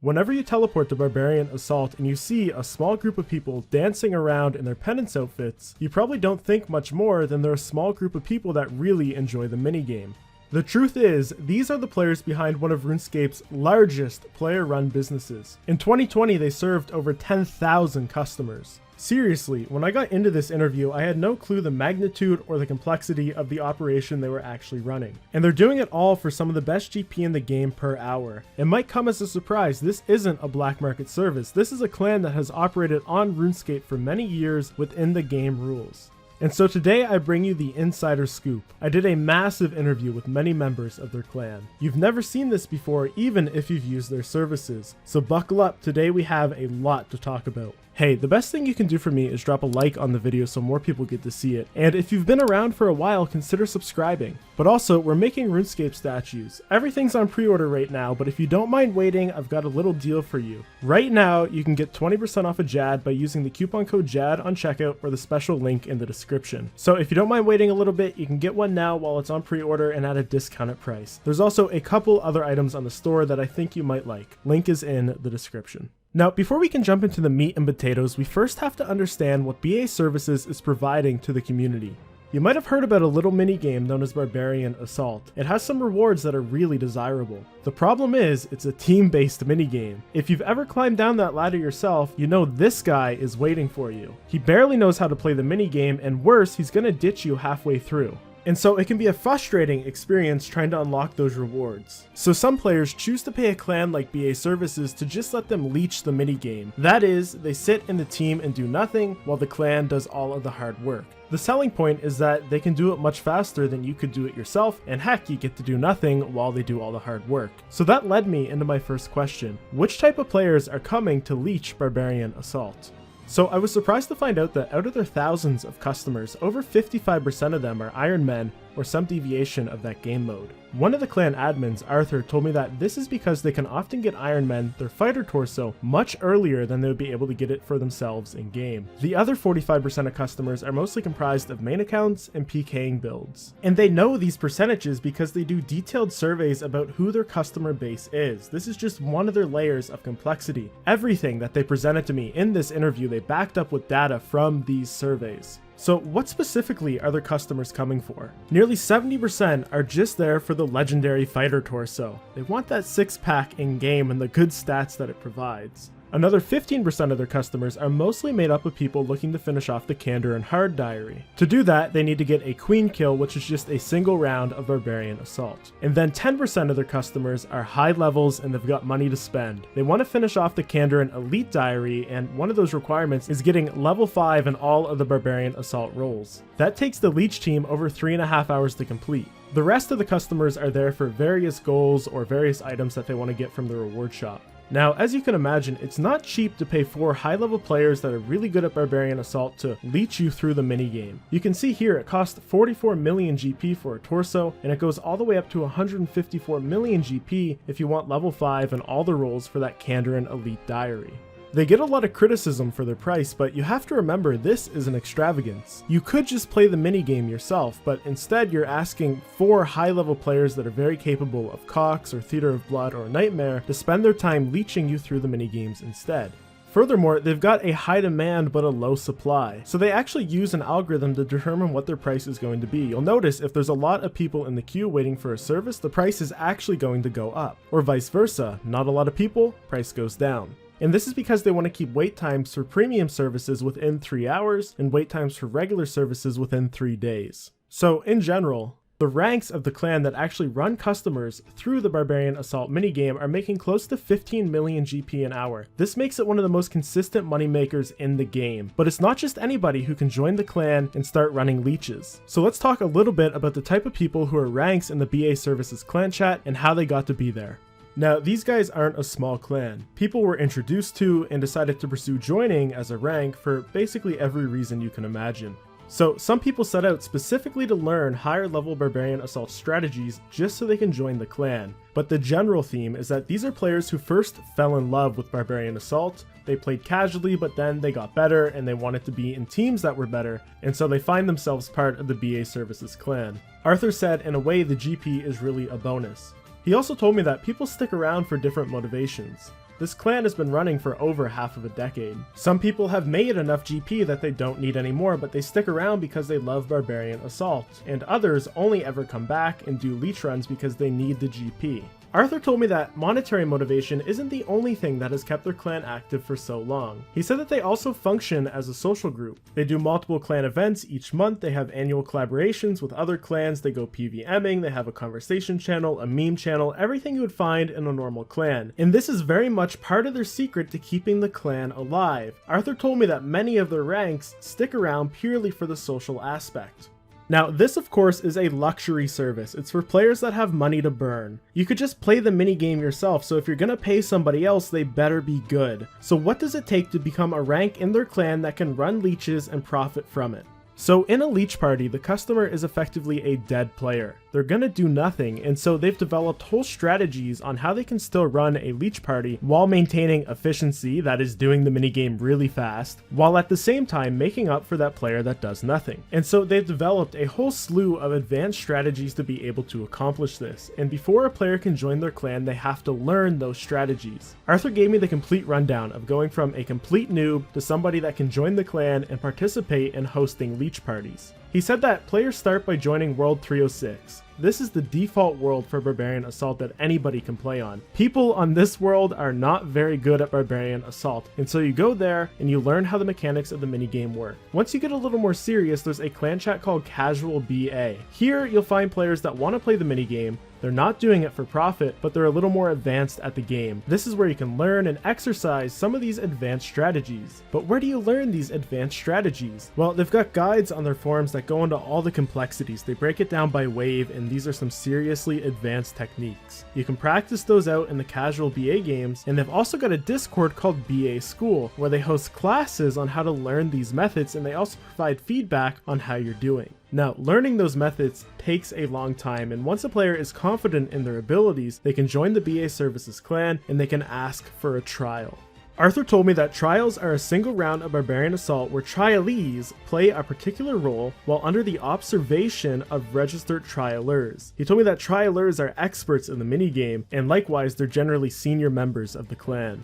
Whenever you teleport to Barbarian Assault and you see a small group of people dancing around in their penance outfits, you probably don't think much more than they're a small group of people that really enjoy the minigame. The truth is, these are the players behind one of RuneScape's largest player-run businesses. In 2020, they served over 10,000 customers. Seriously, when I got into this interview, I had no clue the magnitude or the complexity of the operation they were actually running. And they're doing it all for some of the best GP in the game per hour. It might come as a surprise, this isn't a black market service. This is a clan that has operated on RuneScape for many years within the game rules. And so today I bring you the insider scoop. I did a massive interview with many members of their clan. You've never seen this before, even if you've used their services. So buckle up, today we have a lot to talk about. Hey, the best thing you can do for me is drop a like on the video so more people get to see it. And if you've been around for a while, consider subscribing. But also, we're making RuneScape statues. Everything's on pre-order right now, but if you don't mind waiting, I've got a little deal for you. Right now, you can get 20% off a JAD by using the coupon code JAD on checkout or the special link in the description. So if you don't mind waiting a little bit, you can get one now while it's on pre-order and at a discounted price. There's also a couple other items on the store that I think you might like. Link is in the description. Now, before we can jump into the meat and potatoes, we first have to understand what BA Services is providing to the community. You might have heard about a little mini game known as Barbarian Assault. It has some rewards that are really desirable. The problem is, it's a team-based minigame. If you've ever climbed down that ladder yourself, you know this guy is waiting for you. He barely knows how to play the minigame, and worse, he's gonna ditch you halfway through. And so it can be a frustrating experience trying to unlock those rewards. So some players choose to pay a clan like BA Services to just let them leech the minigame. That is, they sit in the team and do nothing while the clan does all of the hard work. The selling point is that they can do it much faster than you could do it yourself, and heck, you get to do nothing while they do all the hard work. So that led me into my first question. Which type of players are coming to leech Barbarian Assault? So I was surprised to find out that out of their thousands of customers, over 55% of them are Iron Men or some deviation of that game mode. One of the clan admins, Arthur, told me that this is because they can often get Iron Men, their fighter torso, much earlier than they would be able to get it for themselves in game. The other 45% of customers are mostly comprised of main accounts and PKing builds. And they know these percentages because they do detailed surveys about who their customer base is. This is just one of their layers of complexity. Everything that they presented to me in this interview, they backed up with data from these surveys. So what specifically are their customers coming for? Nearly 70% are just there for the legendary fighter torso. They want that six-pack in-game and the good stats that it provides. Another 15% of their customers are mostly made up of people looking to finish off the Candor and Hard Diary. To do that, they need to get a Queen kill, which is just a single round of Barbarian Assault. And then 10% of their customers are high levels and they've got money to spend. They want to finish off the Candor and Elite Diary, and one of those requirements is getting level 5 in all of the Barbarian Assault roles. That takes the Leech team over 3.5 hours to complete. The rest of the customers are there for various goals or various items that they want to get from the reward shop. Now, as you can imagine, it's not cheap to pay 4 high-level players that are really good at Barbarian Assault to leech you through the minigame. You can see here it costs 44 million GP for a torso, and it goes all the way up to 154 million GP if you want level 5 and all the roles for that Kandarin Elite Diary. They get a lot of criticism for their price, but you have to remember this is an extravagance. You could just play the minigame yourself, but instead you're asking 4 high-level players that are very capable of Cox or Theater of Blood or Nightmare to spend their time leeching you through the minigames instead. Furthermore, they've got a high demand but a low supply, so they actually use an algorithm to determine what their price is going to be. You'll notice if there's a lot of people in the queue waiting for a service, the price is actually going to go up, or vice versa. Not a lot of people, price goes down. And this is because they want to keep wait times for premium services within 3 hours and wait times for regular services within 3 days. So in general, the ranks of the clan that actually run customers through the Barbarian Assault minigame are making close to 15 million GP an hour. This makes it one of the most consistent moneymakers in the game. But it's not just anybody who can join the clan and start running leeches. So let's talk a little bit about the type of people who are ranks in the BA Services clan chat and how they got to be there. Now, these guys aren't a small clan. People were introduced to and decided to pursue joining as a rank for basically every reason you can imagine. So some people set out specifically to learn higher level Barbarian Assault strategies just so they can join the clan. But the general theme is that these are players who first fell in love with Barbarian Assault. They played casually, but then they got better and they wanted to be in teams that were better, and so they find themselves part of the BA Services clan. Arthur said in a way the GP is really a bonus. He also told me that people stick around for different motivations. This clan has been running for over half of a decade. Some people have made enough GP that they don't need anymore, but they stick around because they love Barbarian Assault, and others only ever come back and do leech runs because they need the GP. Arthur told me that monetary motivation isn't the only thing that has kept their clan active for so long. He said that they also function as a social group. They do multiple clan events each month, they have annual collaborations with other clans, they go PvMing, they have a conversation channel, a meme channel, everything you would find in a normal clan. And this is very much part of their secret to keeping the clan alive. Arthur told me that many of their ranks stick around purely for the social aspect. Now, this of course is a luxury service. It's for players that have money to burn. You could just play the minigame yourself, so if you're gonna pay somebody else, they better be good. So what does it take to become a rank in their clan that can run leeches and profit from it? So in a leech party, the customer is effectively a dead player. They're gonna do nothing, and so they've developed whole strategies on how they can still run a leech party while maintaining efficiency, that is doing the minigame really fast, while at the same time making up for that player that does nothing. And so they've developed a whole slew of advanced strategies to be able to accomplish this, and before a player can join their clan, they have to learn those strategies. Arthur gave me the complete rundown of going from a complete noob to somebody that can join the clan and participate in hosting leech parties. He said that players start by joining World 306. This is the default world for Barbarian Assault that anybody can play on. People on this world are not very good at Barbarian Assault, and so you go there and you learn how the mechanics of the minigame work. Once you get a little more serious, there's a clan chat called Casual BA. Here you'll find players that want to play the minigame. They're not doing it for profit, but they're a little more advanced at the game. This is where you can learn and exercise some of these advanced strategies. But where do you learn these advanced strategies? Well, they've got guides on their forums that go into all the complexities. They break it down by wave, and these are some seriously advanced techniques. You can practice those out in the casual BA games, and they've also got a Discord called BA School, where they host classes on how to learn these methods, and they also provide feedback on how you're doing. Now, learning those methods takes a long time, and once a player is confident in their abilities, they can join the BA Services clan and they can ask for a trial. Arthur told me that trials are a single round of Barbarian Assault where trialees play a particular role while under the observation of registered trialers. He told me that trialers are experts in the minigame, and likewise they're generally senior members of the clan.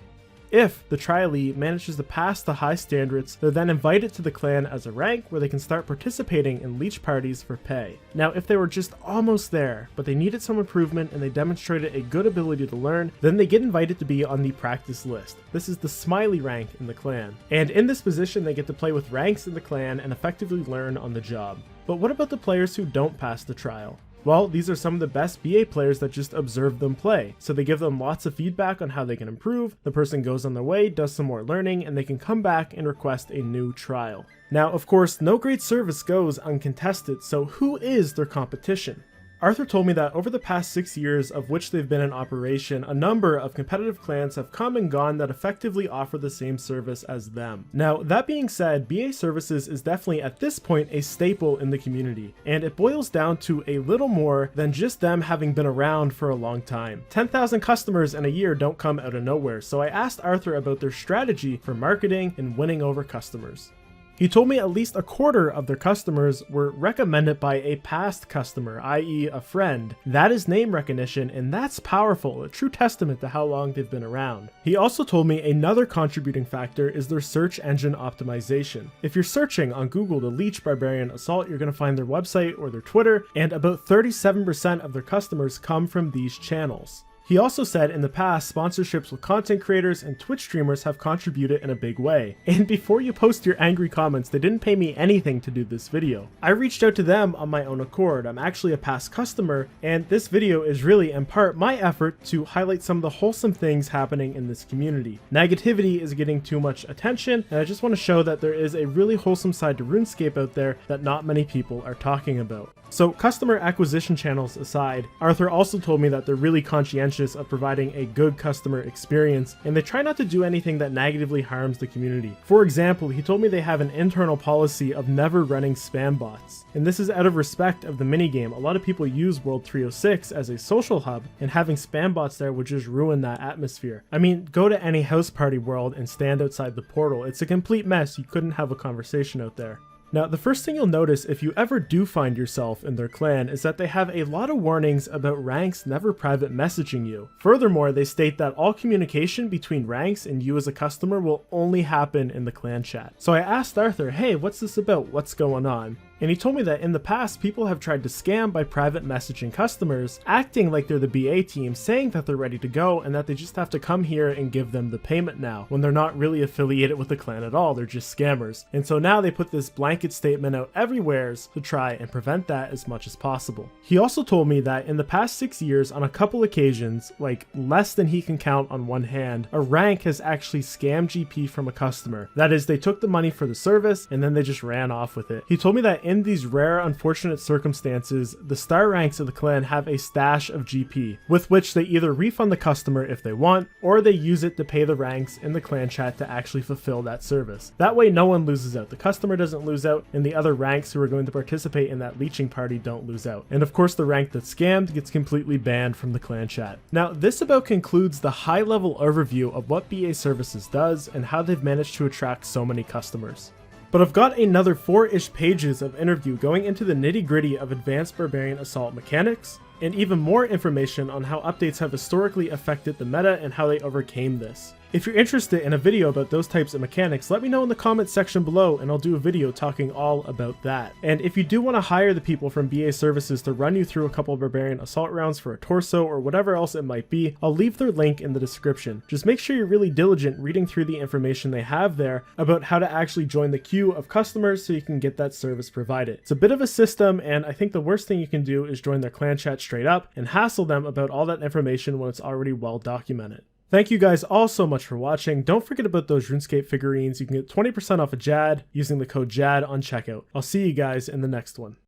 If the trialee manages to pass the high standards, they're then invited to the clan as a rank where they can start participating in leech parties for pay. Now, if they were just almost there, but they needed some improvement and they demonstrated a good ability to learn, then they get invited to be on the practice list. This is the smiley rank in the clan. And in this position, they get to play with ranks in the clan and effectively learn on the job. But what about the players who don't pass the trial? Well, these are some of the best BA players that just observe them play. So they give them lots of feedback on how they can improve, the person goes on their way, does some more learning, and they can come back and request a new trial. Now, of course, no great service goes uncontested, so who is their competition? Arthur told me that over the past 6 years of which they've been in operation, a number of competitive clans have come and gone that effectively offer the same service as them. Now, that being said, BA Services is definitely at this point a staple in the community, and it boils down to a little more than just them having been around for a long time. 10,000 customers in a year don't come out of nowhere, so I asked Arthur about their strategy for marketing and winning over customers. He told me at least a quarter of their customers were recommended by a past customer, i.e. a friend. That is name recognition, and that's powerful, a true testament to how long they've been around. He also told me another contributing factor is their search engine optimization. If you're searching on Google to leech Barbarian Assault, you're going to find their website or their Twitter, and about 37% of their customers come from these channels. He also said in the past, sponsorships with content creators and Twitch streamers have contributed in a big way. And before you post your angry comments, they didn't pay me anything to do this video. I reached out to them on my own accord. I'm actually a past customer, and this video is really in part my effort to highlight some of the wholesome things happening in this community. Negativity is getting too much attention, and I just want to show that there is a really wholesome side to RuneScape out there that not many people are talking about. So customer acquisition channels aside, Arthur also told me that they're really conscientious of providing a good customer experience, and they try not to do anything that negatively harms the community. For example, he told me they have an internal policy of never running spam bots, and this is out of respect of the minigame. A lot of people use World 306 as a social hub, and having spam bots there would just ruin that atmosphere. I mean, go to any house party world and stand outside the portal. It's a complete mess. You couldn't have a conversation out there. Now, the first thing you'll notice if you ever do find yourself in their clan is that they have a lot of warnings about ranks never private messaging you. Furthermore, they state that all communication between ranks and you as a customer will only happen in the clan chat. So I asked Arthur, hey, what's this about? What's going on? And he told me that in the past, people have tried to scam by private messaging customers, acting like they're the BA team, saying that they're ready to go and that they just have to come here and give them the payment now, when they're not really affiliated with the clan at all, they're just scammers. And so now they put this blanket statement out everywhere to try and prevent that as much as possible. He also told me that in the past 6 years, on a couple occasions, like less than he can count on one hand, a rank has actually scammed GP from a customer. That is, they took the money for the service and then they just ran off with it. He told me that in these rare, unfortunate circumstances, the star ranks of the clan have a stash of GP, with which they either refund the customer if they want, or they use it to pay the ranks in the clan chat to actually fulfill that service. That way no one loses out. The customer doesn't lose out, and the other ranks who are going to participate in that leeching party don't lose out. And of course the rank that's scammed gets completely banned from the clan chat. Now this about concludes the high level overview of what BA Services does and how they've managed to attract so many customers. But I've got another 4-ish pages of interview going into the nitty-gritty of advanced Barbarian Assault mechanics, and even more information on how updates have historically affected the meta and how they overcame this. If you're interested in a video about those types of mechanics, let me know in the comments section below and I'll do a video talking all about that. And if you do want to hire the people from BA Services to run you through a couple of Barbarian Assault rounds for a torso or whatever else it might be, I'll leave their link in the description. Just make sure you're really diligent reading through the information they have there about how to actually join the queue of customers so you can get that service provided. It's a bit of a system, and I think the worst thing you can do is join their clan chat straight up and hassle them about all that information when it's already well documented. Thank you guys all so much for watching. Don't forget about those RuneScape figurines. You can get 20% off a JAD using the code JAD on checkout. I'll see you guys in the next one.